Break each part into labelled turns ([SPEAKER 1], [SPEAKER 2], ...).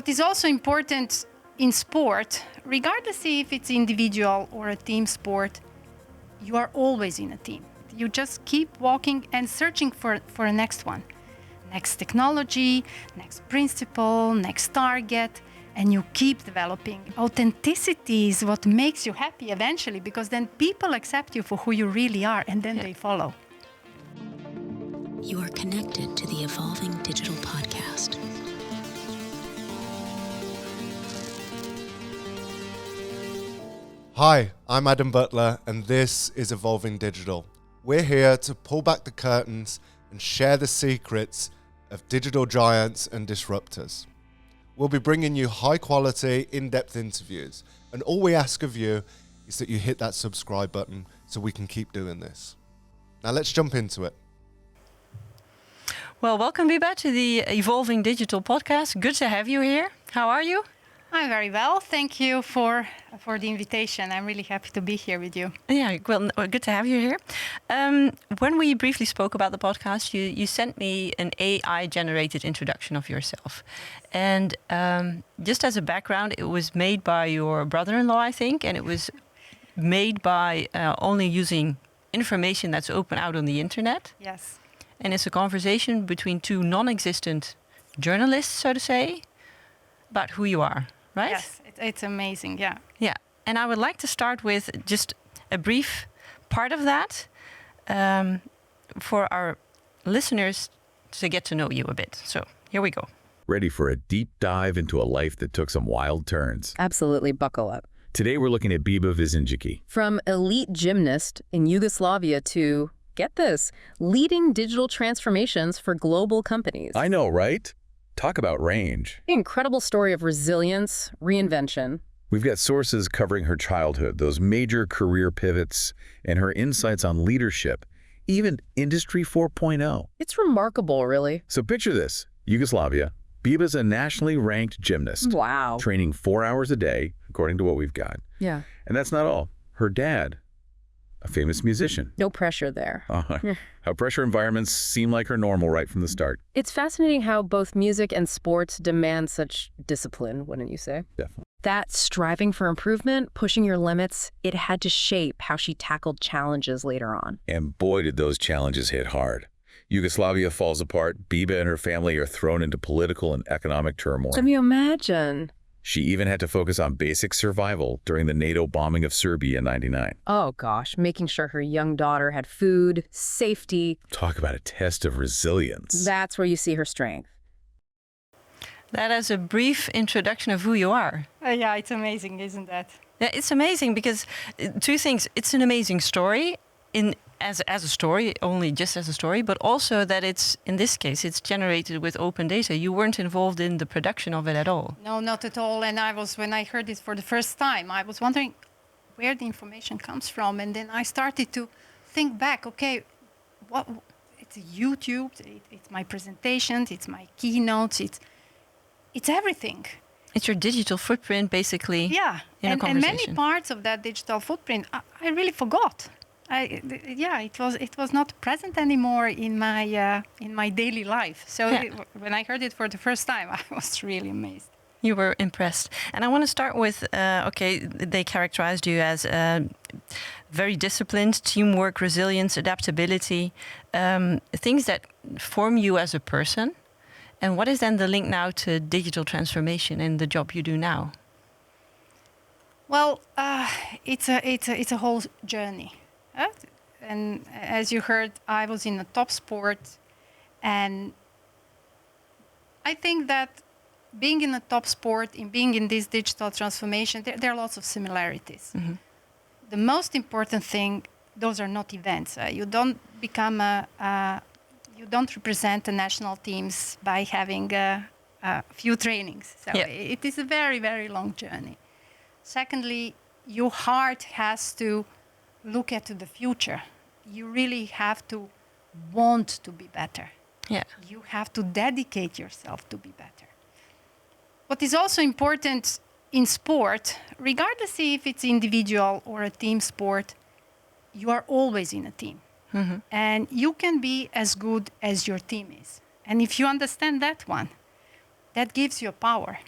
[SPEAKER 1] What is also important in sport, regardless if it's individual or a team sport, you are always in a team. You just keep walking and searching for a next one. Next technology, next principle, next target, and you keep developing. Authenticity is what makes you happy eventually, because then people accept you for who you really are, and then they follow.
[SPEAKER 2] You are connected to the Evolving Digital Podcast.
[SPEAKER 3] Hi, I'm Adam Butler, and this is Evolving Digital. We're here to pull back the curtains and share the secrets of digital giants and disruptors. We'll be bringing you high-quality, in-depth interviews, and all we ask of you is that you hit that subscribe button so we can keep doing this. Now let's jump into it.
[SPEAKER 4] Well, welcome, Biba, to the Evolving Digital Podcast. Good to have you here. How are you?
[SPEAKER 1] I'm very well. Thank you for the invitation. I'm really happy to be here with you.
[SPEAKER 4] Yeah, well, good to have you here. When we briefly spoke about the podcast, you sent me an AI-generated introduction of yourself. And just as a background, it was made by your brother-in-law, I think, and it was made by only using information that's open out on the internet.
[SPEAKER 1] Yes.
[SPEAKER 4] And it's a conversation between two non-existent journalists, so to say, about who you are. Right?
[SPEAKER 1] Yes, it's amazing, yeah.
[SPEAKER 4] Yeah, and I would like to start with just a brief part of that for our listeners to get to know you a bit. So here we go.
[SPEAKER 5] Ready for a deep dive into a life that took some wild turns.
[SPEAKER 6] Absolutely, buckle up.
[SPEAKER 5] Today we're looking at Biba Visnjicki.
[SPEAKER 6] From elite gymnast in Yugoslavia to, get this, leading digital transformations for global companies.
[SPEAKER 5] I know, right? Talk about range.
[SPEAKER 6] Incredible story of resilience, reinvention.
[SPEAKER 5] We've got sources covering her childhood, those major career pivots, and her insights on leadership, even Industry 4.0.
[SPEAKER 6] It's remarkable, really.
[SPEAKER 5] So picture this, Yugoslavia. Biba's a nationally ranked gymnast.
[SPEAKER 6] Wow.
[SPEAKER 5] Training 4 hours a day, according to what we've got.
[SPEAKER 6] Yeah.
[SPEAKER 5] And that's not all. Her dad, a famous musician.
[SPEAKER 6] No pressure there.
[SPEAKER 5] How pressure environments seem like her normal right from the start.
[SPEAKER 6] It's fascinating how both music and sports demand such discipline, wouldn't you say?
[SPEAKER 5] Definitely.
[SPEAKER 6] That striving for improvement, pushing your limits, it had to shape how she tackled challenges later on.
[SPEAKER 5] And boy, did those challenges hit hard. Yugoslavia falls apart. Biba and her family are thrown into political and economic turmoil.
[SPEAKER 6] Can you imagine?
[SPEAKER 5] She even had to focus on basic survival during the NATO bombing of Serbia in '99.
[SPEAKER 6] Oh gosh, making sure her young daughter had food, safety.
[SPEAKER 5] Talk about a test of resilience.
[SPEAKER 6] That's where you see her strength.
[SPEAKER 4] That is a brief introduction of who you are.
[SPEAKER 1] Yeah, it's amazing, isn't that?
[SPEAKER 4] Yeah, it's amazing because two things. It's an amazing story as a story, only just as a story, but also that it's, in this case, it's generated with open data. You weren't involved in the production of it at all.
[SPEAKER 1] No, not at all. And when I heard it for the first time, I was wondering where the information comes from. And then I started to think back, okay, it's YouTube, it's my presentations, it's my keynotes, it's everything.
[SPEAKER 4] It's your digital footprint, basically.
[SPEAKER 1] Yeah,
[SPEAKER 4] in a
[SPEAKER 1] and
[SPEAKER 4] conversation.
[SPEAKER 1] many parts of that digital footprint, I really forgot. It was not present anymore in my daily life. So when I heard it for the first time, I was really amazed.
[SPEAKER 4] You were impressed. And I want to start with, they characterized you as very disciplined, teamwork, resilience, adaptability, things that form you as a person. And what is then the link now to digital transformation and the job you do now?
[SPEAKER 1] Well, it's a whole journey. And as you heard, I was in a top sport, and I think that being in a top sport, in being in this digital transformation, there are lots of similarities. Mm-hmm. The most important thing, those are not events. You don't become you don't represent the national teams by having a few trainings. So it is a very, very long journey. Secondly, your heart has to look at the future. You really have to want to be better.
[SPEAKER 4] Yeah.
[SPEAKER 1] You have to dedicate yourself to be better. What is also important in sport, regardless if it's individual or a team sport, you are always in a team. Mm-hmm. And you can be as good as your team is. And if you understand that one, that gives you power.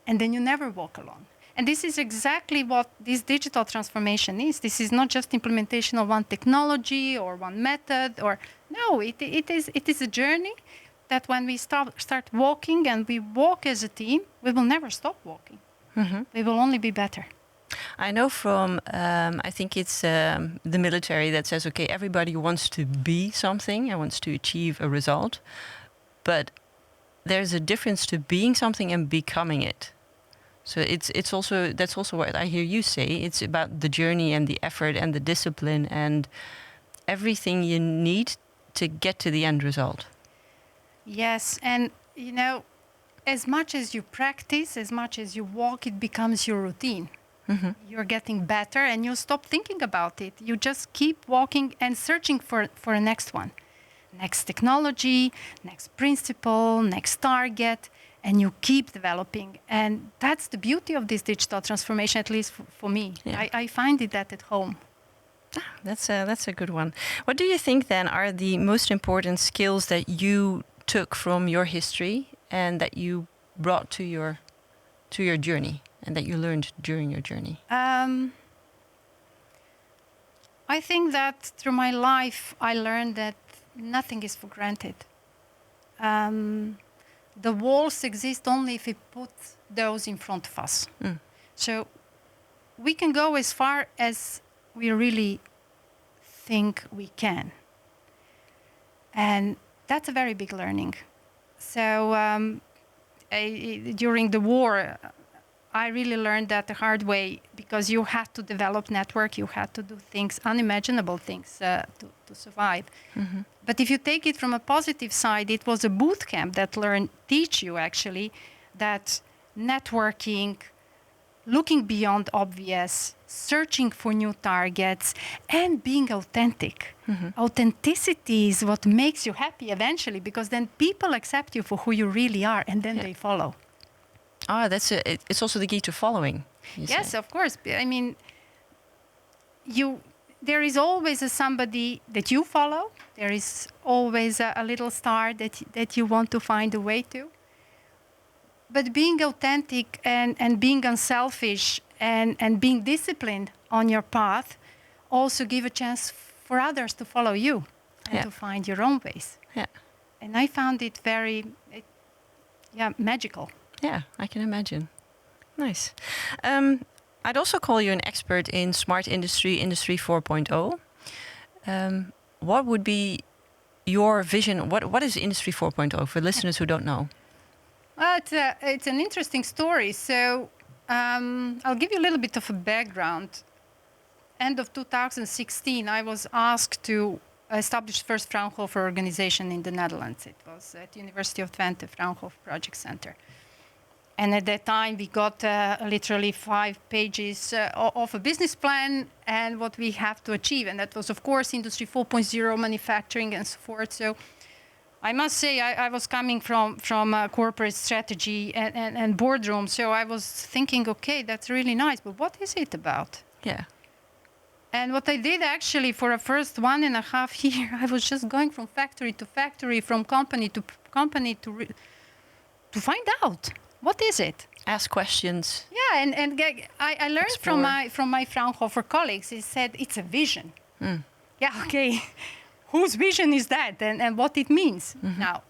[SPEAKER 1] and then you never walk alone. And this is exactly what this digital transformation is. This is not just implementation of one technology or one method, or no, it is a journey that when we start walking and we walk as a team, we will never stop walking. We will only be better.
[SPEAKER 4] I know from, I think it's the military that says, okay, everybody wants to be something and wants to achieve a result, but there's a difference to being something and becoming it. So it's also, that's also what I hear you say. It's about the journey and the effort and the discipline and everything you need to get to the end result.
[SPEAKER 1] Yes, and you know, as much as you practice, as much as you walk, it becomes your routine. You're getting better and you stop thinking about it. You just keep walking and searching for a next one. Next technology, next principle, next target, and you keep developing. And that's the beauty of this digital transformation, at least for me.
[SPEAKER 4] Yeah.
[SPEAKER 1] I find it that at home.
[SPEAKER 4] That's a good one. What do you think then are the most important skills that you took from your history and that you brought to your journey and that you learned during your journey?
[SPEAKER 1] I think that through my life, I learned that nothing is for granted. The walls exist only if we put those in front of us. So we can go as far as we really think we can. And that's a very big learning. So during the war, I really learned that the hard way, because you had to develop network, you had to do things, unimaginable things to survive. But if you take it from a positive side, it was a boot camp that teach you actually that networking, looking beyond obvious, searching for new targets, and being authentic. Authenticity is what makes you happy eventually, because then people accept you for who you really are, and then they follow.
[SPEAKER 4] Ah, it's also the key to following.
[SPEAKER 1] Yes,
[SPEAKER 4] say.
[SPEAKER 1] of course. I mean, there is always somebody that you follow. There is always a little star that you want to find a way to. But being authentic and being unselfish and being disciplined on your path also give a chance for others to follow you and to find your own ways.
[SPEAKER 4] Yeah.
[SPEAKER 1] And I found it very, magical.
[SPEAKER 4] Yeah, I can imagine. Nice. I'd also call you an expert in smart industry, Industry 4.0. What would be your vision? What is Industry 4.0 for listeners who don't know?
[SPEAKER 1] It's an interesting story. So I'll give you a little bit of a background. End of 2016, I was asked to establish the first Fraunhofer organization in the Netherlands. It was at the University of Twente, Fraunhofer Project Center. And at that time, we got literally 5 pages of a business plan and what we have to achieve. And that was, of course, Industry 4.0, manufacturing, and so forth. So I must say I was coming from corporate strategy and boardroom. So I was thinking, okay, that's really nice, but what is it about?
[SPEAKER 4] Yeah.
[SPEAKER 1] And what I did actually for the first 1.5 years, I was just going from factory to factory, from company to company to find out. What is it?
[SPEAKER 4] Ask questions.
[SPEAKER 1] Yeah, and I learned from my Fraunhofer colleagues. They said it's a vision. Yeah, okay. Whose vision is that, and what it means? Now,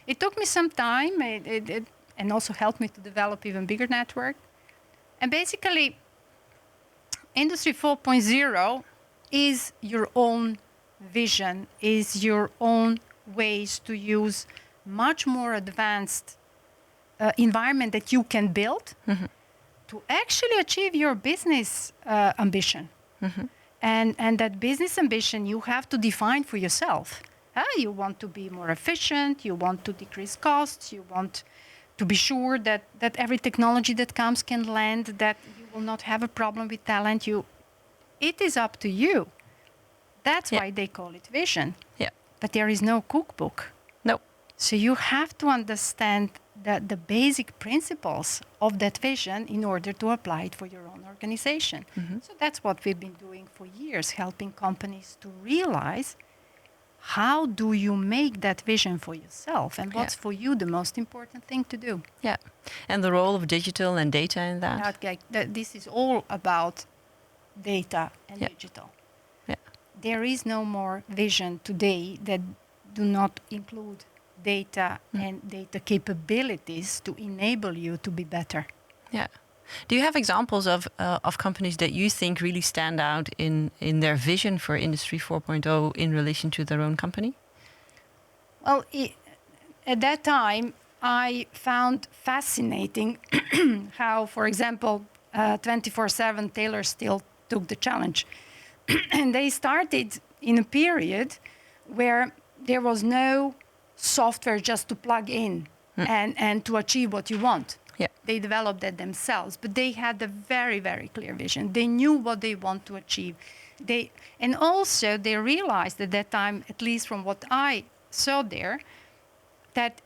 [SPEAKER 1] it took me some time, and also helped me to develop even bigger network. And basically, Industry 4.0 is your own vision, is your own ways to use much more advanced environment that you can build to actually achieve your business ambition. And that business ambition you have to define for yourself. You want to be more efficient, you want to decrease costs, you want to be sure that every technology that comes can land, that you will not have a problem with talent. It is up to you. That's why they call it vision.
[SPEAKER 4] Yeah.
[SPEAKER 1] But there is no cookbook.
[SPEAKER 4] No.
[SPEAKER 1] So you have to understand the basic principles of that vision in order to apply it for your own organization. So that's what we've been doing for years, helping companies to realize how do you make that vision for yourself, and what's for you the most important thing to do?
[SPEAKER 4] Yeah. And the role of digital and data in that?
[SPEAKER 1] This is all about data and
[SPEAKER 4] Yeah.
[SPEAKER 1] digital.
[SPEAKER 4] Yeah.
[SPEAKER 1] There is no more vision today that do not include data and data capabilities to enable you to be better.
[SPEAKER 4] Yeah. Do you have examples of companies that you think really stand out in their vision for Industry 4.0 in relation to their own company?
[SPEAKER 1] Well, at that time, I found fascinating how, for example, 24/7 Taylor still took the challenge. And they started in a period where there was no software just to plug in and to achieve what you want.
[SPEAKER 4] Yeah.
[SPEAKER 1] They developed that themselves, but they had a very, very clear vision. They knew what they want to achieve. And also they realized at that time, at least from what I saw there, that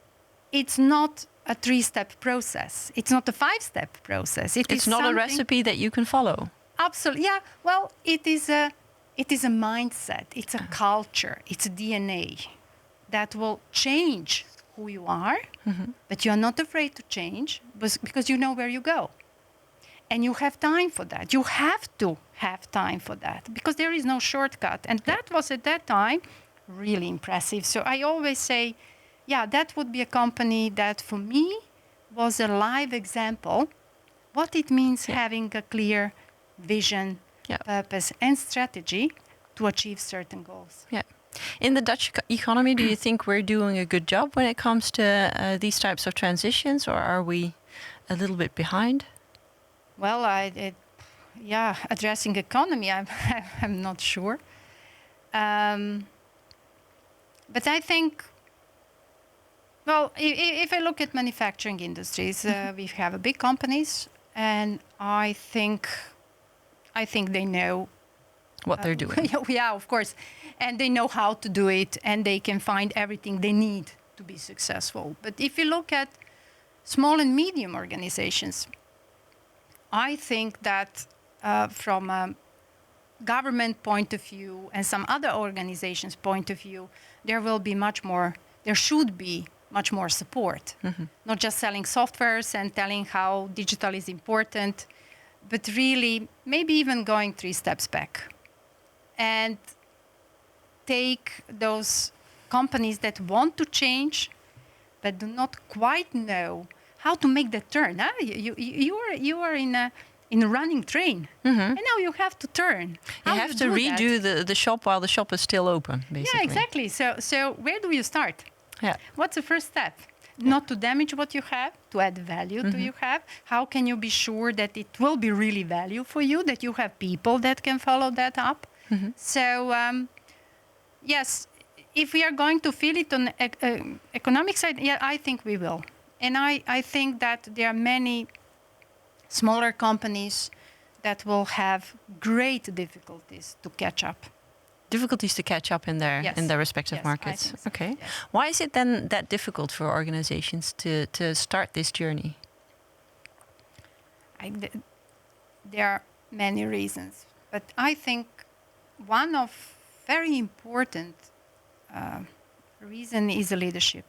[SPEAKER 1] it's not a 3-step process. It's not a 5-step process.
[SPEAKER 4] It's not a recipe that you can follow.
[SPEAKER 1] Absolutely. Yeah. Well, it is a mindset. It's a culture. It's a DNA that will change who you are, but you're not afraid to change because you know where you go. And you have time for that. You have to have time for that because there is no shortcut. And that was at that time really impressive. So I always say, yeah, that would be a company that for me was a live example what it means having a clear vision, purpose, and strategy to achieve certain goals.
[SPEAKER 4] Yeah. In the Dutch economy, do you think we're doing a good job when it comes to these types of transitions, or are we a little bit behind?
[SPEAKER 1] Well, addressing economy, I'm not sure. But I think, well, if I look at manufacturing industries, we have big companies, and I think they know
[SPEAKER 4] what they're doing.
[SPEAKER 1] Yeah, of course. And they know how to do it, and they can find everything they need to be successful. But if you look at small and medium organizations, I think that from a government point of view and some other organizations' point of view, there should be much more support. Not just selling softwares and telling how digital is important, but really maybe even going 3 steps back and take those companies that want to change but do not quite know how to make the turn. You are in a running train, and now you have to turn.
[SPEAKER 4] You have to redo the shop while the shop is still open, basically.
[SPEAKER 1] Yeah, exactly. So where do you start?
[SPEAKER 4] Yeah.
[SPEAKER 1] What's the first step? Not to damage what you have, to add value to you have. How can you be sure that it will be really value for you, that you have people that can follow that up? So, yes, if we are going to feel it on economic side, yeah, I think we will. And I think that there are many smaller companies that will have great difficulties to catch up.
[SPEAKER 4] Difficulties to catch up in their respective markets.
[SPEAKER 1] I think so.
[SPEAKER 4] Okay.
[SPEAKER 1] Yes.
[SPEAKER 4] Why is it then that difficult for organizations to start this journey?
[SPEAKER 1] There are many reasons, but I think one of very important reason is the leadership.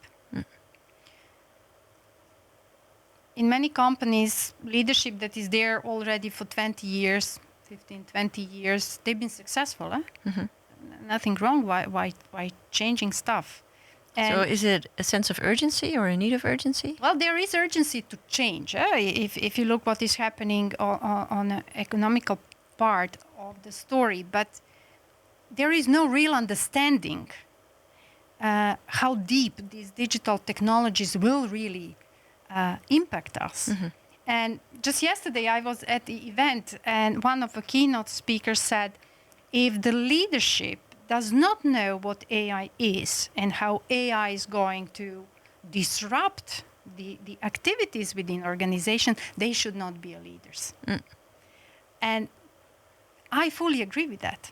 [SPEAKER 1] In many companies, leadership that is there already for 20 years, 15, 20 years, they've been successful. Nothing wrong. Why changing stuff? And
[SPEAKER 4] so is it a sense of urgency or a need of urgency?
[SPEAKER 1] Well, there is urgency to change. If you look what is happening on the economical part of the story, but there is no real understanding how deep these digital technologies will really impact us. And just yesterday I was at the event, and one of the keynote speakers said, if the leadership does not know what AI is and how AI is going to disrupt the activities within organization, they should not be leaders. And I fully agree with that.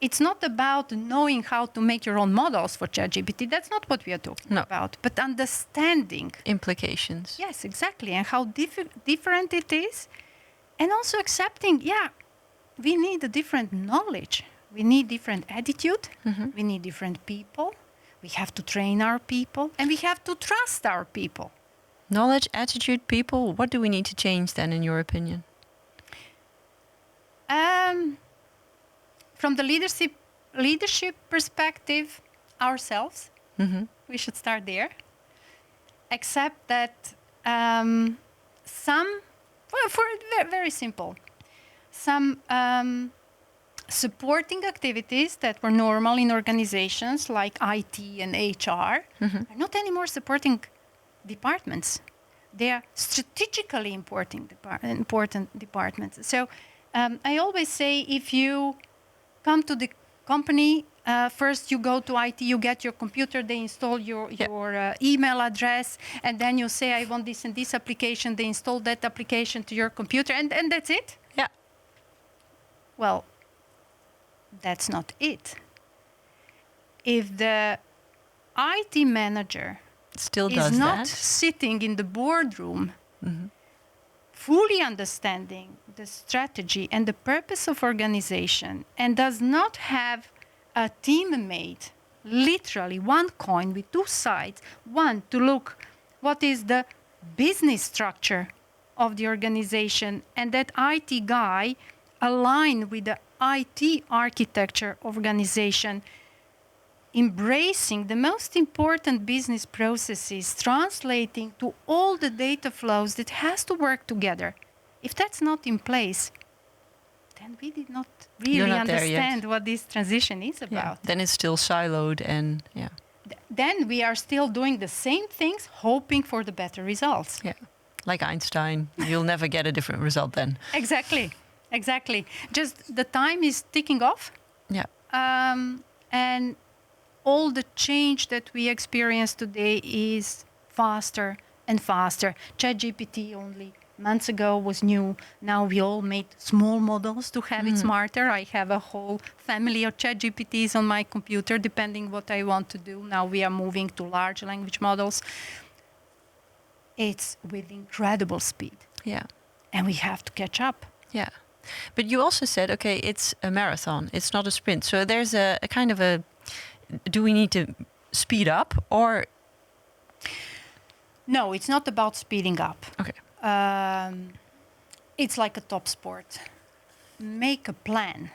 [SPEAKER 1] It's not about knowing how to make your own models for ChatGPT. That's not what we are talking about. But understanding
[SPEAKER 4] implications.
[SPEAKER 1] Yes, exactly. And how different it is. And also accepting, we need a different knowledge. We need different attitude. We need different people. We have to train our people, and we have to trust our people.
[SPEAKER 4] Knowledge, attitude, people. What do we need to change then, in your opinion?
[SPEAKER 1] From the leadership perspective, ourselves. We should start there. Except that very simple, some supporting activities that were normal in organizations like IT and HR are not anymore supporting departments. They are strategically important departments. So I always say, if you come to the company, first you go to IT, you get your computer, they install your email address, and then you say, I want this and this application, they install that application to your computer, and that's it?
[SPEAKER 4] Yeah.
[SPEAKER 1] Well, that's not it. If the IT manager
[SPEAKER 4] Still
[SPEAKER 1] is
[SPEAKER 4] does
[SPEAKER 1] not
[SPEAKER 4] that.
[SPEAKER 1] sitting in the boardroom, fully understanding the strategy and the purpose of organization, and does not have a teammate, literally one coin with two sides, one to look what is the business structure of the organization, and that IT guy align with the IT architecture organization, embracing the most important business processes, translating to all the data flows that has to work together. If that's not in place, then we did not really
[SPEAKER 4] not there yet.
[SPEAKER 1] understand what this transition is about.
[SPEAKER 4] Yeah. Then it's still siloed, and
[SPEAKER 1] Then we are still doing the same things, hoping for the better results.
[SPEAKER 4] yeah, like Einstein, you'll never get a different result then.
[SPEAKER 1] Exactly. Just the time is ticking off.
[SPEAKER 4] Yeah.
[SPEAKER 1] And all the change that we experience today is faster and faster. ChatGPT only months ago was new. Now we all made small models to have it smarter. I have a whole family of ChatGPTs on my computer, depending what I want to do. Now we are moving to large language models. It's with incredible speed.
[SPEAKER 4] Yeah.
[SPEAKER 1] And we have to catch up.
[SPEAKER 4] Yeah. But you also said, okay, it's a marathon. It's not a sprint. So there's a kind of a, do we need to speed up or?
[SPEAKER 1] No, it's not about speeding up.
[SPEAKER 4] Okay.
[SPEAKER 1] It's like a top sport. Make a plan.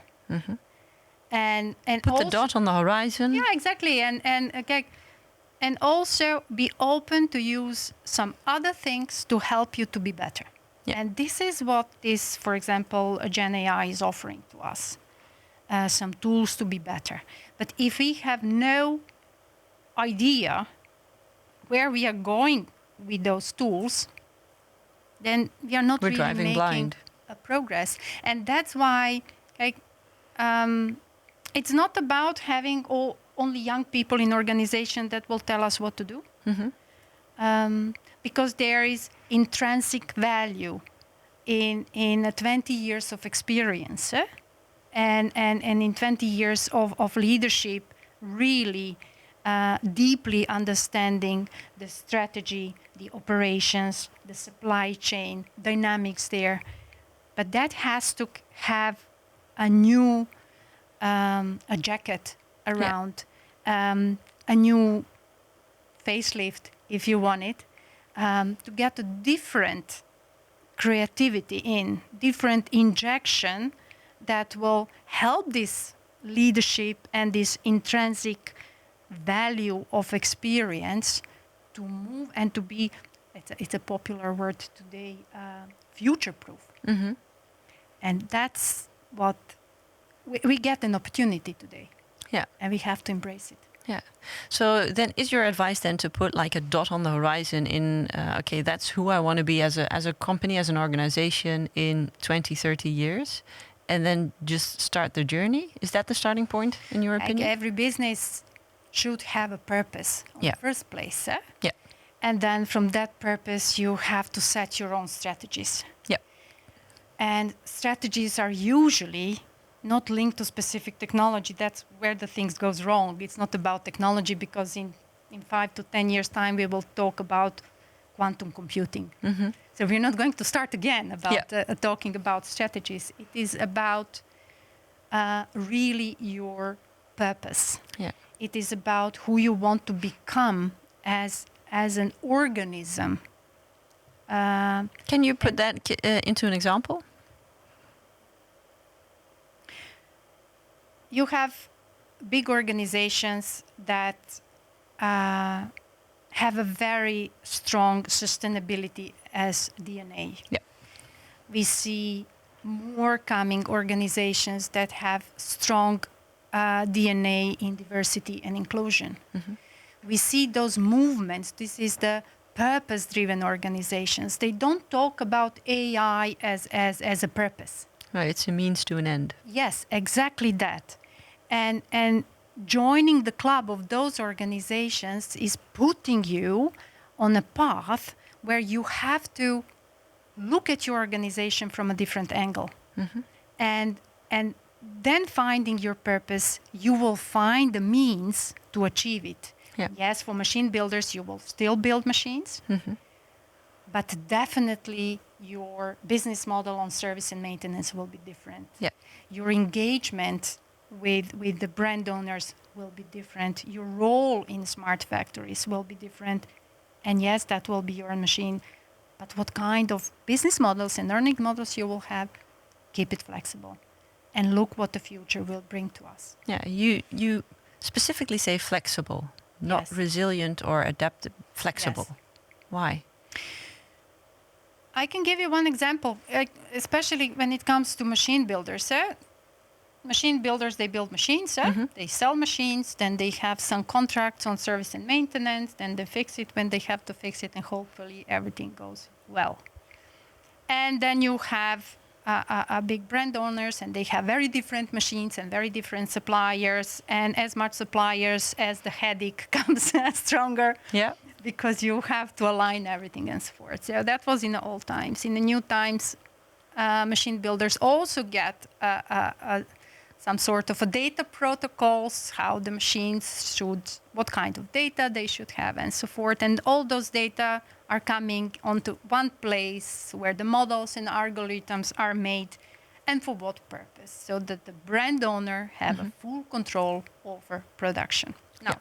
[SPEAKER 1] And
[SPEAKER 4] Put
[SPEAKER 1] also,
[SPEAKER 4] the dot on the horizon.
[SPEAKER 1] Yeah, exactly. And also be open to use some other things to help you to be better.
[SPEAKER 4] Yeah.
[SPEAKER 1] And this is what this, for example, Gen AI is offering to us. Some tools to be better. But if we have no idea where we are going with those tools, then we are not
[SPEAKER 4] We're
[SPEAKER 1] really
[SPEAKER 4] driving
[SPEAKER 1] making
[SPEAKER 4] blind.
[SPEAKER 1] a progress. And that's why it's not about having only young people in organization that will tell us what to do. Because there is intrinsic value in 20 years of experience and in 20 years of leadership, really deeply understanding the strategy, the operations, the supply chain dynamics there. But that has to have a new a jacket around, a new facelift, if you want it, to get a different creativity in, different injection that will help this leadership and this intrinsic value of experience to move and to be, it's a popular word today, future-proof. And that's what we get an opportunity today.
[SPEAKER 4] Yeah.
[SPEAKER 1] And we have to embrace it.
[SPEAKER 4] Yeah. So then is your advice then to put like a dot on the horizon in, okay, that's who I want to be as a company, as an organization in 20, 30 years, and then just start the journey? Is that the starting point in your opinion?
[SPEAKER 1] Like every business should have a purpose in the first place.
[SPEAKER 4] Yeah.
[SPEAKER 1] And then from that purpose, you have to set your own strategies.
[SPEAKER 4] Yeah.
[SPEAKER 1] And strategies are usually not linked to specific technology. That's where the things goes wrong. It's not about technology, because in 5 to 10 years' time, we will talk about quantum computing. So we're not going to start again about talking about strategies. It is about really your purpose.
[SPEAKER 4] Yeah.
[SPEAKER 1] It is about who you want to become as an organism.
[SPEAKER 4] Can you put that into an example?
[SPEAKER 1] You have big organizations that have a very strong sustainability as DNA.
[SPEAKER 4] Yeah.
[SPEAKER 1] We see more coming organizations that have strong DNA in diversity and inclusion.
[SPEAKER 4] Mm-hmm.
[SPEAKER 1] We see those movements. This is the purpose-driven organizations. They don't talk about AI as a purpose.
[SPEAKER 4] No, it's a means to an end.
[SPEAKER 1] Yes, exactly that. And joining the club of those organizations is putting you on a path where you have to look at your organization from a different angle.
[SPEAKER 4] Mm-hmm.
[SPEAKER 1] And then finding your purpose, you will find the means to achieve it.
[SPEAKER 4] Yeah.
[SPEAKER 1] Yes, for machine builders, you will still build machines,
[SPEAKER 4] Mm-hmm.
[SPEAKER 1] but definitely your business model on service and maintenance will be different.
[SPEAKER 4] Yeah.
[SPEAKER 1] Your engagement with the brand owners will be different. Your role in smart factories will be different. And yes, that will be your machine. But what kind of business models and earning models you will have, keep it flexible. And look what the future will bring to us.
[SPEAKER 4] Yeah, you specifically say flexible, not
[SPEAKER 1] Yes.
[SPEAKER 4] resilient or adaptive. Flexible.
[SPEAKER 1] Yes.
[SPEAKER 4] Why?
[SPEAKER 1] I can give you one example, especially when it comes to machine builders. Machine builders, they build machines, they sell machines, then they have some contracts on service and maintenance, then they fix it when they have to fix it, and hopefully everything goes well. And then you have a big brand owners, and they have very different machines and very different suppliers, and as much suppliers as the headache comes stronger.
[SPEAKER 4] Yeah.
[SPEAKER 1] Because you have to align everything and so forth. So that was in the old times. In the new times, machine builders also get some sort of a data protocols, how the machines should, what kind of data they should have, and so forth. And all those data are coming onto one place where the models and algorithms are made, and for what purpose? So that the brand owner have a full control over production. Now,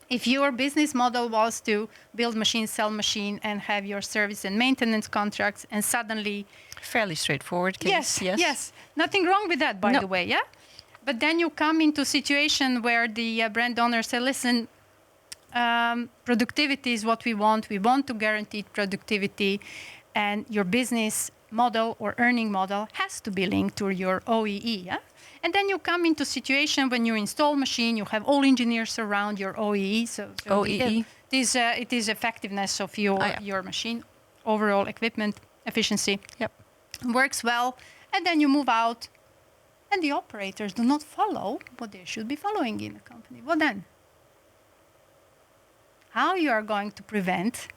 [SPEAKER 1] if your business model was to build machine, sell machine, and have your service and maintenance contracts, and suddenly...
[SPEAKER 4] Fairly straightforward case.
[SPEAKER 1] Yes. Nothing wrong with that, by the way, yeah? But then you come into a situation where the brand owner say, listen, productivity is what we want. We want to guarantee productivity, and your business model or earning model has to be linked to your OEE, yeah? And then you come into a situation when you install machine, you have all engineers around your OEE. So
[SPEAKER 4] OEE?
[SPEAKER 1] It is effectiveness of your machine, overall equipment efficiency.
[SPEAKER 4] Yep.
[SPEAKER 1] Works well. And then you move out, and the operators do not follow what they should be following in the company. Well then, how you are going to prevent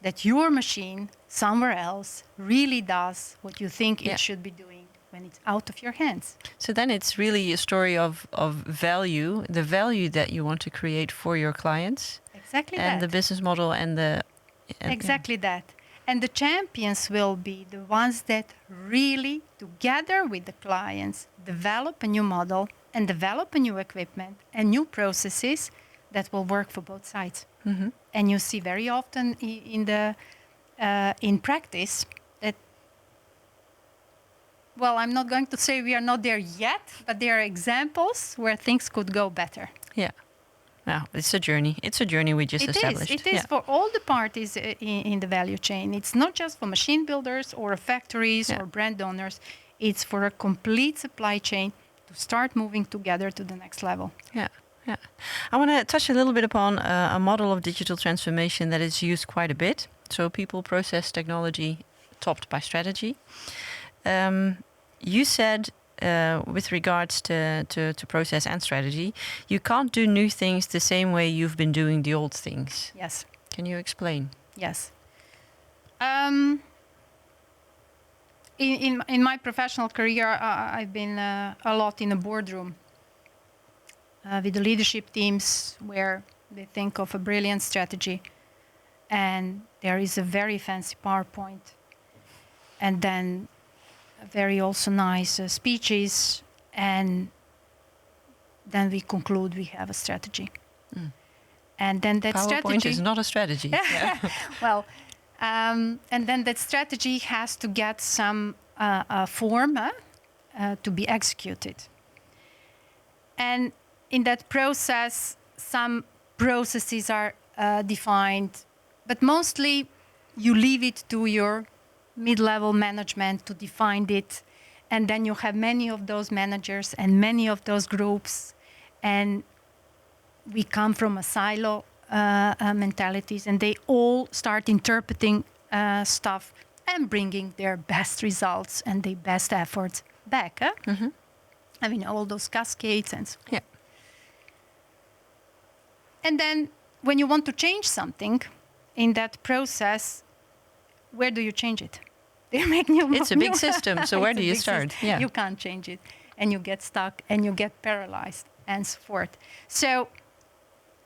[SPEAKER 1] that your machine somewhere else really does what you think it should be doing when it's out of your hands?
[SPEAKER 4] So then it's really a story of value, the value that you want to create for your clients.
[SPEAKER 1] Exactly
[SPEAKER 4] and
[SPEAKER 1] that.
[SPEAKER 4] the business model and the...
[SPEAKER 1] Exactly that. And the champions will be the ones that really, together with the clients, develop a new model and develop a new equipment and new processes that will work for both sides.
[SPEAKER 4] Mm-hmm.
[SPEAKER 1] And you see very often in practice that, well, I'm not going to say we are not there yet, but there are examples where things could go better.
[SPEAKER 4] Yeah. No, it's a journey. It's a journey we just established.
[SPEAKER 1] It is for all the parties in the value chain. It's not just for machine builders or factories or brand owners. It's for a complete supply chain to start moving together to the next level.
[SPEAKER 4] Yeah. I want to touch a little bit upon a model of digital transformation that is used quite a bit. So people, process, technology, topped by strategy. You said... with regards to process and strategy, you can't do new things the same way you've been doing the old things.
[SPEAKER 1] Yes.
[SPEAKER 4] Can you explain?
[SPEAKER 1] Yes. In my professional career, I've been a lot in a boardroom with the leadership teams where they think of a brilliant strategy, and there is a very fancy PowerPoint, and then very also nice speeches and then we conclude we have a strategy. And then that
[SPEAKER 4] PowerPoint
[SPEAKER 1] strategy
[SPEAKER 4] is not a strategy. Yeah.
[SPEAKER 1] well, and then that strategy has to get some form to be executed. And in that process, some processes are defined, but mostly you leave it to your mid-level management to define it. And then you have many of those managers and many of those groups. And we come from a silo mentalities, and they all start interpreting stuff and bringing their best results and their best efforts back. I mean, all those cascades and so on.
[SPEAKER 4] Yeah.
[SPEAKER 1] And then when you want to change something in that process, where do you change it? They make new.
[SPEAKER 4] It's a big system, so where
[SPEAKER 1] It's
[SPEAKER 4] do
[SPEAKER 1] a
[SPEAKER 4] you
[SPEAKER 1] big
[SPEAKER 4] start?
[SPEAKER 1] system.
[SPEAKER 4] Yeah.
[SPEAKER 1] You can't change it, and you get stuck, and you get paralyzed, and so forth. So,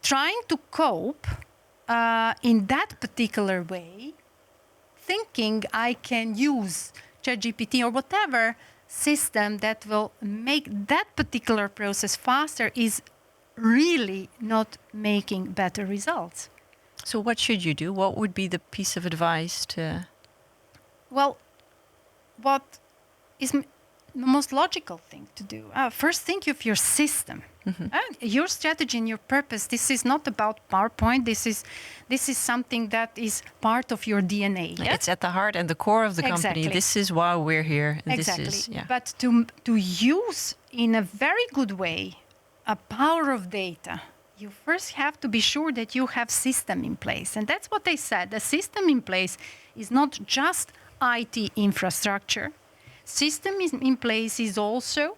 [SPEAKER 1] trying to cope in that particular way, thinking I can use ChatGPT or whatever system that will make that particular process faster is really not making better results.
[SPEAKER 4] So what should you do? What would be the piece of advice to...
[SPEAKER 1] Well, what is the most logical thing to do? First, think of your system, your strategy and your purpose. This is not about PowerPoint. This is something that is part of your DNA. Yeah?
[SPEAKER 4] It's at the heart and the core of the company.
[SPEAKER 1] Exactly.
[SPEAKER 4] This is why we're here. And
[SPEAKER 1] Exactly.
[SPEAKER 4] This is, yeah.
[SPEAKER 1] But to use in a very good way a power of data, you first have to be sure that you have system in place. And that's what they said. The system in place is not just IT infrastructure. System in place is also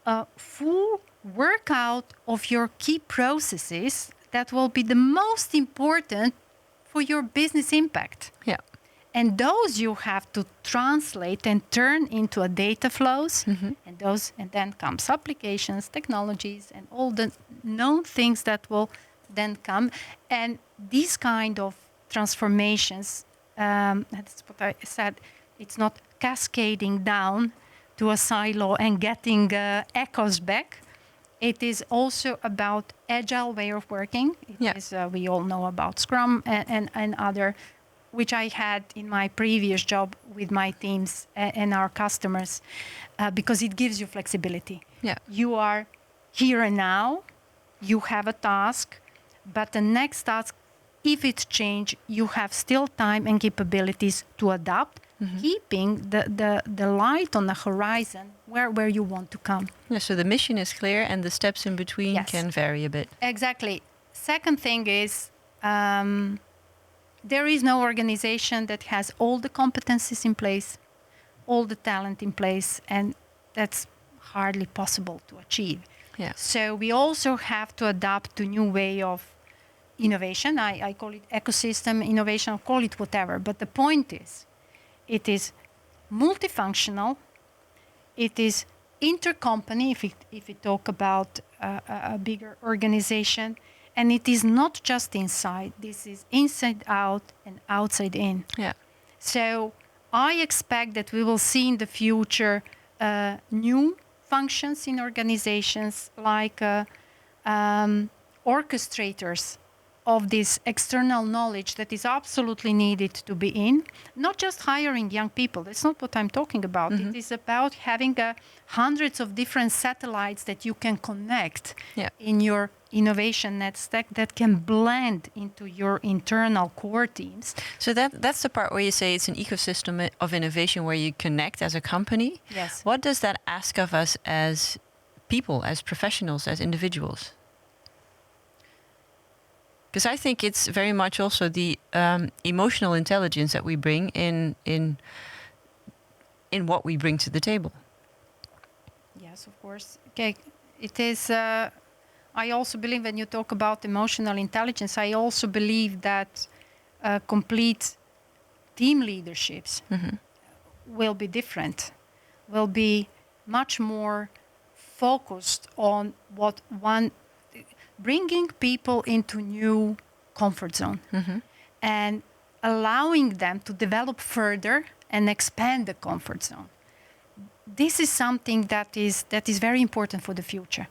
[SPEAKER 1] a full workout of your key processes that will be the most important for your business impact.
[SPEAKER 4] Yeah.
[SPEAKER 1] And those you have to translate and turn into a data flows, and then comes applications, technologies, and all the known things that will then come. And these kind of transformations, that's what I said, it's not cascading down to a silo and getting echoes back. It is also about agile way of working. It is, we all know about Scrum and other, which I had in my previous job with my teams and our customers, because it gives you flexibility.
[SPEAKER 4] Yeah.
[SPEAKER 1] You are here and now, you have a task, but the next task, if it's changed, you have still time and capabilities to adapt, keeping the light on the horizon where you want to come.
[SPEAKER 4] Yeah, so the mission is clear and the steps in between
[SPEAKER 1] Yes.
[SPEAKER 4] can vary a bit.
[SPEAKER 1] Exactly. Second thing is, there is no organization that has all the competencies in place, all the talent in place, and that's hardly possible to achieve.
[SPEAKER 4] Yeah.
[SPEAKER 1] So we also have to adapt to new way of innovation. I call it ecosystem innovation, I'll call it whatever. But the point is, it is multifunctional, it is intercompany, if we talk about a bigger organization, and it is not just inside. This is inside out and outside in.
[SPEAKER 4] Yeah.
[SPEAKER 1] So I expect that we will see in the future new functions in organizations like orchestrators of this external knowledge that is absolutely needed to be in. Not just hiring young people. That's not what I'm talking about. It is about having hundreds of different satellites that you can connect in your innovation net stack that can blend into your internal core teams.
[SPEAKER 4] So that's the part where you say it's an ecosystem of innovation where you connect as a company.
[SPEAKER 1] Yes.
[SPEAKER 4] What does that ask of us as people, as professionals, as individuals? Because I think it's very much also the emotional intelligence that we bring in what we bring to the table.
[SPEAKER 1] Yes, of course. Okay, it is. I also believe when you talk about emotional intelligence, I also believe that complete team leaderships will be different, will be much more focused on bringing people into new comfort zone and allowing them to develop further and expand the comfort zone. this is something that is very important for the future.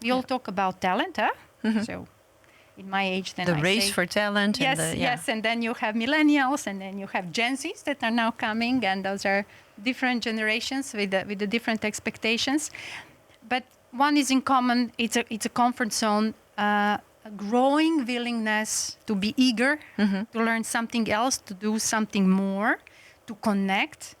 [SPEAKER 1] We all talk about talent, huh? So in my age, then
[SPEAKER 4] The
[SPEAKER 1] I
[SPEAKER 4] race
[SPEAKER 1] say,
[SPEAKER 4] for talent.
[SPEAKER 1] yes,
[SPEAKER 4] and
[SPEAKER 1] yes, and then you have millennials, and then you have Gen Zs that are now coming, and those are different generations with the different expectations. But one is in common: it's a comfort zone, a growing willingness to be eager, to learn something else, to do something more, to connect.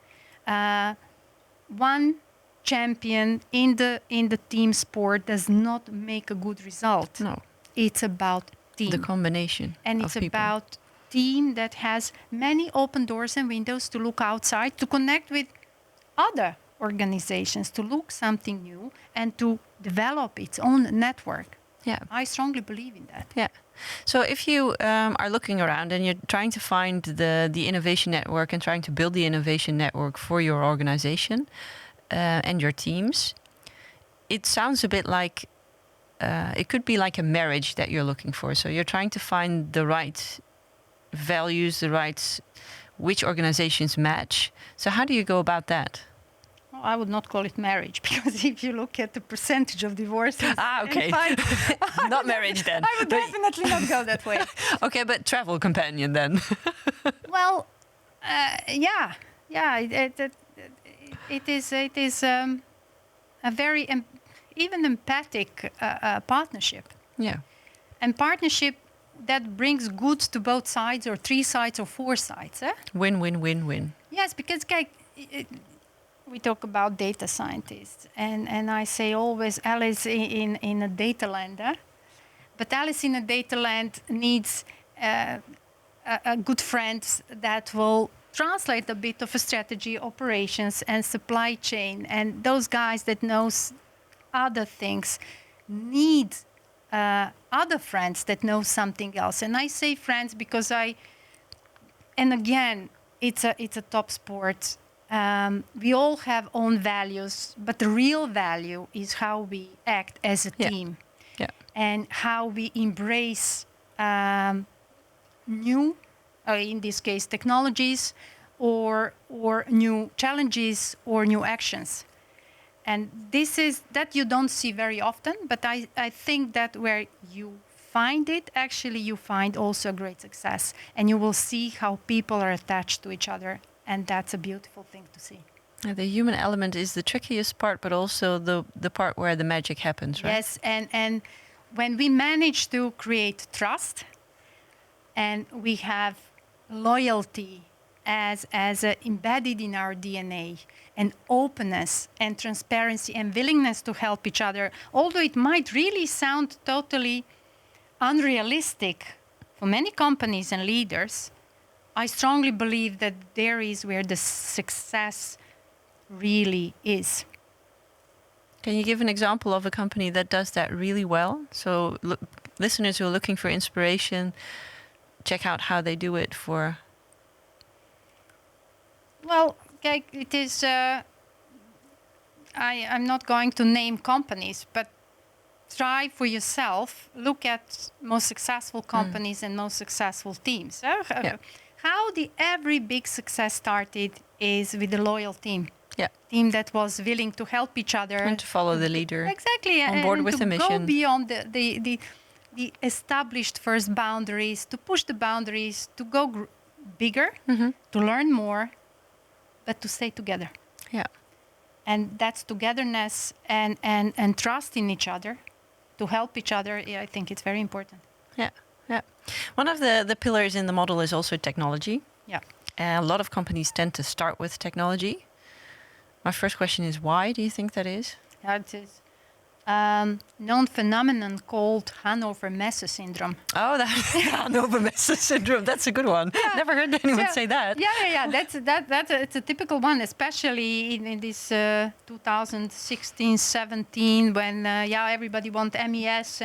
[SPEAKER 1] One champion in the team sport does not make a good result.
[SPEAKER 4] No,
[SPEAKER 1] It's about team.
[SPEAKER 4] the combination
[SPEAKER 1] And
[SPEAKER 4] of
[SPEAKER 1] it's
[SPEAKER 4] people.
[SPEAKER 1] about team that has many open doors and windows to look outside, to connect with other organizations, to look something new, and to develop its own network.
[SPEAKER 4] Yeah.
[SPEAKER 1] I strongly believe in that.
[SPEAKER 4] Yeah. So if you are looking around and you're trying to find the innovation network and trying to build the innovation network for your organization and your teams, it sounds a bit like it could be like a marriage that you're looking for. So you're trying to find the right values, which organizations match. So how do you go about that?
[SPEAKER 1] Well, I would not call it marriage, because if you look at the percentage of divorces,
[SPEAKER 4] Okay. Not marriage then.
[SPEAKER 1] I would definitely not go that way.
[SPEAKER 4] Okay, but travel companion then.
[SPEAKER 1] Well, yeah. It is a very even empathic partnership,
[SPEAKER 4] Yeah.
[SPEAKER 1] and partnership that brings goods to both sides, or three sides, or four sides.
[SPEAKER 4] Win, win, win, win.
[SPEAKER 1] Yes, because we talk about data scientists, and I say always Alice in a data land. But Alice in a data land needs a good friend that will translate a bit of a strategy, operations, and supply chain. And those guys that knows other things need other friends that know something else. And I say friends because and again, it's a top sport. We all have own values, but the real value is how we act as a team.
[SPEAKER 4] Yeah.
[SPEAKER 1] And how we embrace new, in this case, technologies, or new challenges, or new actions. And this is that you don't see very often, but I think that where you find it, actually you find also a great success. And you will see how people are attached to each other. And that's a beautiful thing to see.
[SPEAKER 4] The human element is the trickiest part, but also the part where the magic happens, right?
[SPEAKER 1] Yes, and when we manage to create trust, and we have loyalty as embedded in our DNA, and openness and transparency and willingness to help each other, although it might really sound totally unrealistic for many companies and leaders, I strongly believe that there is where the success really is.
[SPEAKER 4] Can you give an example of a company that does that really well? So listeners who are looking for inspiration, check out how they do it for...
[SPEAKER 1] Well, okay, it is... I'm not going to name companies, but try for yourself. Look at most successful companies and most successful teams.
[SPEAKER 4] Yeah.
[SPEAKER 1] How every big success started is with a loyal team.
[SPEAKER 4] Yeah.
[SPEAKER 1] Team that was willing to help each other.
[SPEAKER 4] And to follow the leader.
[SPEAKER 1] Exactly.
[SPEAKER 4] On board
[SPEAKER 1] and
[SPEAKER 4] with
[SPEAKER 1] to
[SPEAKER 4] the mission.
[SPEAKER 1] go beyond the established first boundaries, to push the boundaries, to go bigger, to learn more, but to stay together.
[SPEAKER 4] Yeah.
[SPEAKER 1] And that's togetherness and trust in each other, to help each other. I think it's very important.
[SPEAKER 4] Yeah. Yeah. One of the pillars in the model is also technology.
[SPEAKER 1] Yeah.
[SPEAKER 4] A lot of companies tend to start with technology. My first question is, why do you think that is?
[SPEAKER 1] It is known phenomenon called Hannover Messe syndrome.
[SPEAKER 4] Oh, that Hannover Messe syndrome. That's a good one.
[SPEAKER 1] Yeah.
[SPEAKER 4] Never heard anyone
[SPEAKER 1] Yeah.
[SPEAKER 4] say that.
[SPEAKER 1] Yeah. It's a typical one, especially in this 2016, 17, when everybody wants MES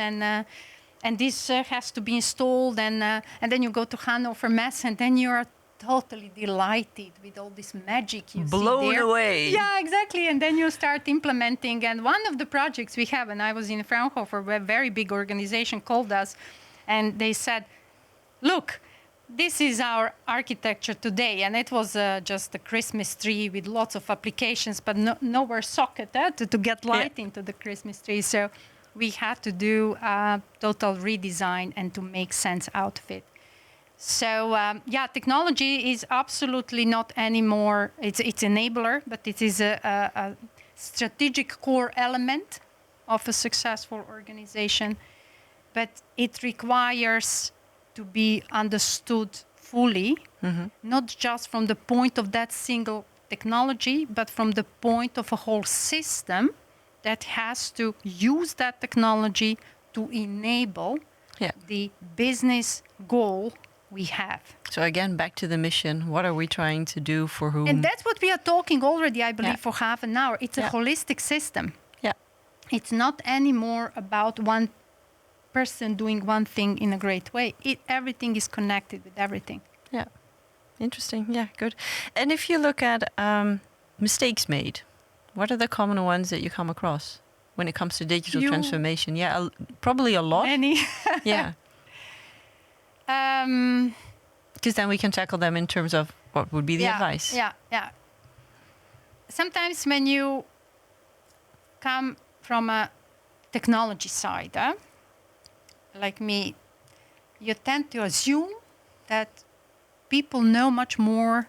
[SPEAKER 1] and this has to be installed, and then you go to Hannover Messe, and then you're totally delighted with all this magic you
[SPEAKER 4] Blown
[SPEAKER 1] see there.
[SPEAKER 4] away.
[SPEAKER 1] Yeah, exactly. And then you start implementing. And one of the projects we have, and I was in Fraunhofer, a very big organization called us, and they said, look, this is our architecture today, and it was just a Christmas tree with lots of applications, but nowhere socket to get light into the Christmas tree. So we had to do a total redesign and to make sense out of it. So technology is absolutely not anymore. It's enabler, but it is a strategic core element of a successful organization. But it requires to be understood fully, not just from the point of that single technology, but from the point of a whole system that has to use that technology to enable the business goal we have.
[SPEAKER 4] So again, back to the mission. What are we trying to do for whom?
[SPEAKER 1] And that's what we are talking already, I believe, for half an hour. It's a holistic system.
[SPEAKER 4] Yeah.
[SPEAKER 1] It's not anymore about one person doing one thing in a great way. Everything is connected with everything.
[SPEAKER 4] Yeah. Interesting. Yeah, good. And if you look at mistakes made, what are the common ones that you come across when it comes to digital transformation? Yeah, probably a lot.
[SPEAKER 1] Many.
[SPEAKER 4] Yeah. Because then we can tackle them in terms of what would be the advice.
[SPEAKER 1] Yeah. Sometimes when you come from a technology side, like me, you tend to assume that people know much more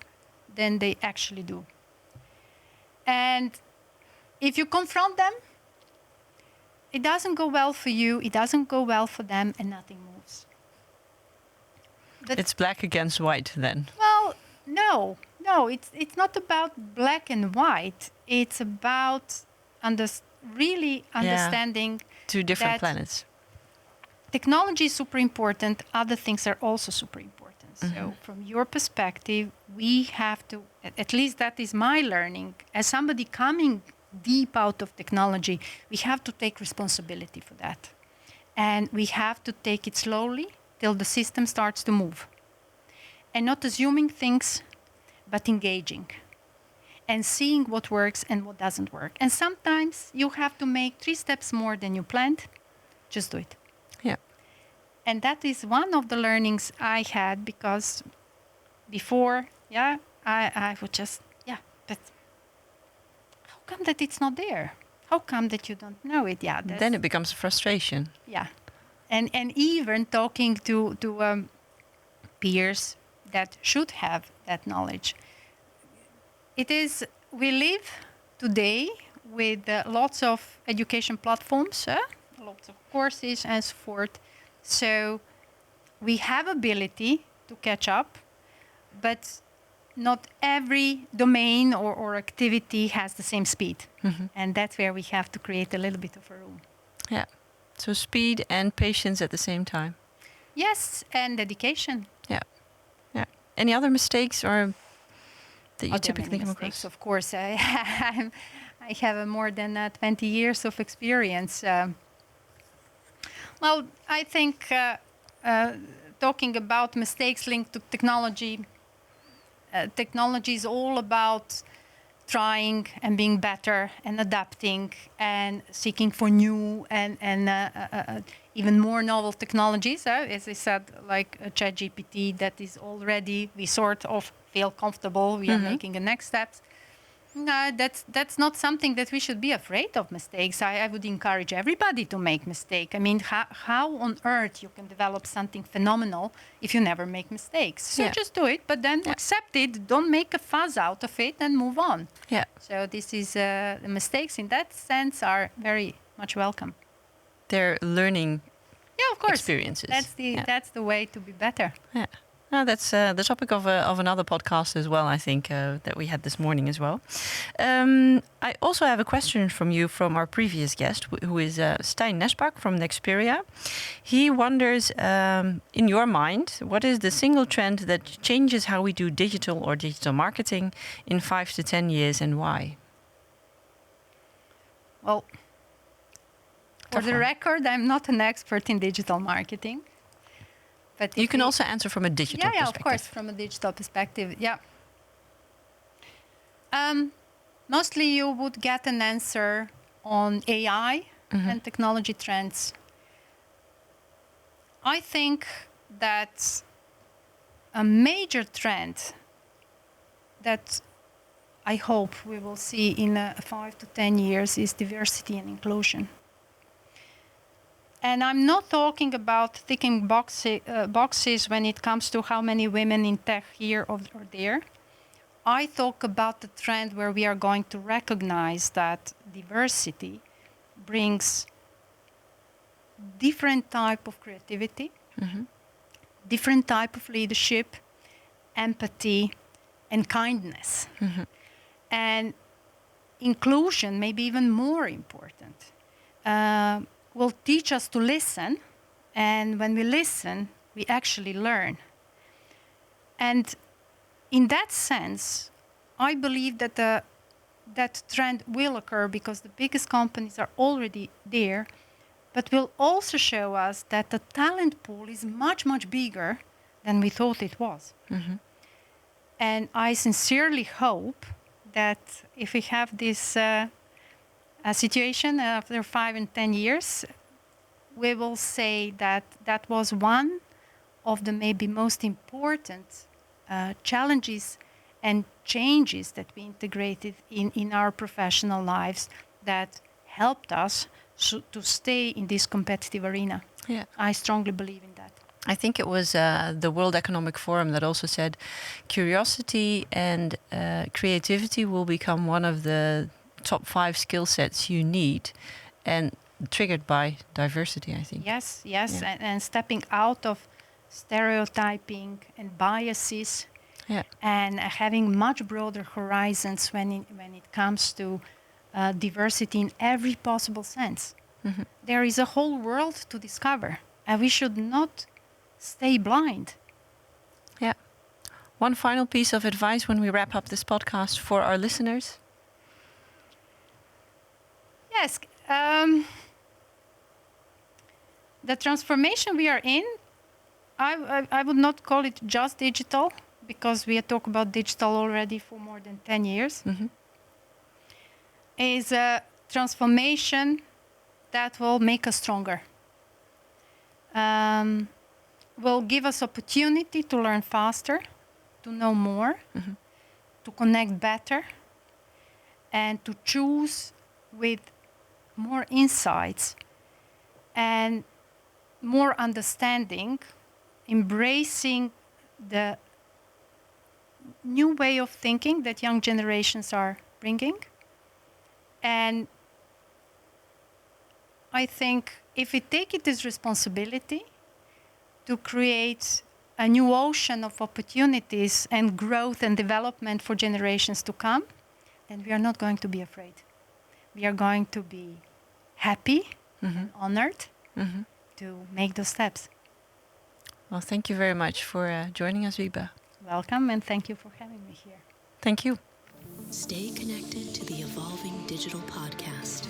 [SPEAKER 1] than they actually do. And if you confront them, it doesn't go well for you, it doesn't go well for them, and nothing moves. But
[SPEAKER 4] it's black against white then.
[SPEAKER 1] Well, no, it's not about black and white. It's about really understanding
[SPEAKER 4] two different
[SPEAKER 1] that
[SPEAKER 4] planets.
[SPEAKER 1] Technology is super important. Other things are also super important. So from your perspective, we have to, at least that is my learning, as somebody coming deep out of technology, we have to take responsibility for that. And we have to take it slowly till the system starts to move. And not assuming things, but engaging. And seeing what works and what doesn't work. And sometimes you have to make 3 steps more than you planned. Just do it.
[SPEAKER 4] Yeah.
[SPEAKER 1] And that is one of the learnings I had, because before, I would just, but how come that it's not there? How come that you don't know it? Yeah.
[SPEAKER 4] Then it becomes a frustration.
[SPEAKER 1] Yeah. And even talking to peers that should have that knowledge. We live today with lots of education platforms, lots of courses and so forth. So we have ability to catch up, but not every domain or activity has the same speed. And that's where we have to create a little bit of a room.
[SPEAKER 4] Yeah. So speed and patience at the same time.
[SPEAKER 1] Yes, and dedication.
[SPEAKER 4] Yeah. Any other mistakes or that you typically come
[SPEAKER 1] mistakes,
[SPEAKER 4] across?
[SPEAKER 1] Of course, I have more than 20 years of experience. Well, I think talking about mistakes linked to technology, technology is all about trying and being better and adapting and seeking for new and even more novel technologies. As I said, like ChatGPT, that is already, we sort of feel comfortable. We are making the next steps. No, that's not something that we should be afraid of mistakes. I would encourage everybody to make mistakes. I mean, how on earth you can develop something phenomenal if you never make mistakes? So just do it, but then accept it. Don't make a fuss out of it and move on.
[SPEAKER 4] Yeah.
[SPEAKER 1] So this is the mistakes in that sense are very much welcome.
[SPEAKER 4] They're learning
[SPEAKER 1] of course.
[SPEAKER 4] experiences.
[SPEAKER 1] That's the way to be better.
[SPEAKER 4] Yeah. No, that's the topic of another podcast as well, I think, that we had this morning as well. I also have a question from you from our previous guest, who is Stijn Nesbak from Nexperia. He wonders, in your mind, what is the single trend that changes how we do digital or digital marketing in 5 to 10 years, and why?
[SPEAKER 1] Well, for the record, I'm not an expert in digital marketing. But
[SPEAKER 4] you can also answer from a digital perspective.
[SPEAKER 1] Yeah, of course, from a digital perspective, mostly you would get an answer on AI and technology trends. I think that a major trend that I hope we will see in 5 to 10 years is diversity and inclusion. And I'm not talking about ticking boxes when it comes to how many women in tech here or there. I talk about the trend where we are going to recognize that diversity brings different type of creativity, different type of leadership, empathy, and kindness. And inclusion, maybe even more important, will teach us to listen. And when we listen, we actually learn. And in that sense, I believe that that trend will occur because the biggest companies are already there, but will also show us that the talent pool is much, much bigger than we thought it was. And I sincerely hope that if we have this situation after 5 and 10 years, we will say that that was one of the maybe most important challenges and changes that we integrated in our professional lives that helped us to stay in this competitive arena.
[SPEAKER 4] Yeah.
[SPEAKER 1] I strongly believe in that.
[SPEAKER 4] I think it was the World Economic Forum that also said curiosity and creativity will become one of the top 5 skill sets you need, and triggered by diversity, I think.
[SPEAKER 1] Yes,
[SPEAKER 4] Yeah.
[SPEAKER 1] and stepping out of stereotyping and biases,
[SPEAKER 4] Yeah.
[SPEAKER 1] and having much broader horizons when it comes to diversity in every possible sense. There is a whole world to discover, and we should not stay blind.
[SPEAKER 4] Yeah. One final piece of advice when we wrap up this podcast for our listeners.
[SPEAKER 1] Yes, the transformation we are in, I would not call it just digital, because we talk about digital already for more than 10 years, is a transformation that will make us stronger. Will give us opportunity to learn faster, to know more, to connect better, and to choose with more insights and more understanding, embracing the new way of thinking that young generations are bringing. And I think if we take it as responsibility to create a new ocean of opportunities and growth and development for generations to come, then we are not going to be afraid. We are going to be happy and honored to make those steps.
[SPEAKER 4] Well, thank you very much for joining us, Biba.
[SPEAKER 1] Welcome, and thank you for having me here.
[SPEAKER 4] Thank you.
[SPEAKER 2] Stay connected to the Evolving Digital Podcast.